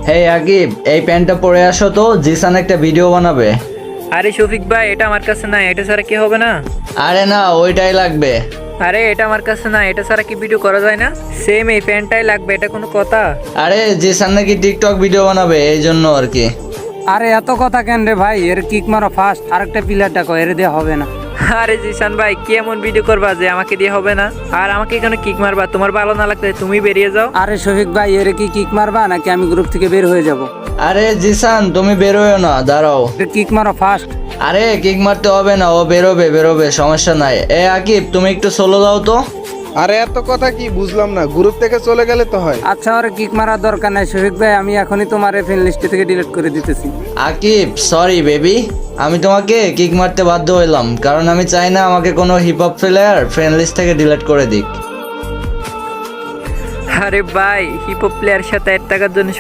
হে আকিব, এই প্যান্টটা পরে আসো তো, জিসান একটা ভিডিও বানাবে। আরে শফিক ভাই, এটা আমার কাছে নাই, এটা ছাড়া কি হবে না? আরে না, ওইটাই লাগবে। আরে এটা আমার কাছে না, এটা ছাড়া কি ভিডিও করা যায় না? সেম এই প্যান্টটাই লাগবে, এটা কোনো কথা? আরে জিসান নাকি টিকটক ভিডিও বানাবে, এই জন্য আর কি। আরে এত কথা কেন রে ভাই, এর কিক মারো ফার্স্ট, আরেকটা প্লেয়ার ডাকো, এর দিয়ে হবে না। আরে জিসান ভাই, কি এমন ভিডিও করবা যে আমাকে দিয়ে হবে না? আর আমাকে এখানে কিক মারবা? তোমার ভালো না লাগলে তুমি বেরিয়ে যাও। আরে শফিক ভাই, এর কি কিক মারবা নাকি আমি গ্রুপ থেকে বের হয়ে যাব? আরে জিসান, তুমি বেরোয় না, দাঁড়াও। এর কিক মারো ফার্স্ট। আরে কিক মারতে হবে না, ও বেরোবে বেরোবে, সমস্যা নাই। এ আকিব, তুমি একটু সোলো দাও তো। আরে এত কথা কি বুঝলাম না, গ্রুপ থেকে চলে গেলে তো হয়। আচ্ছা, ওর কিক মারার দরকার নাই শফিক ভাই, আমি এখনই তোমার ফ্রেন্ড লিস্ট থেকে ডিলিট করে দিতেছি। আকিব সরি বেবি, আমি তোমাকে কিক মারতে বাধ্য হইলাম, কারণ আমি চাই না আমাকে কোনো hip hop player friend list থেকে ডিলিট করে দিক। আরে ভাই, হিপ হপ প্লেয়ার সাথে 1 টাকার জন্য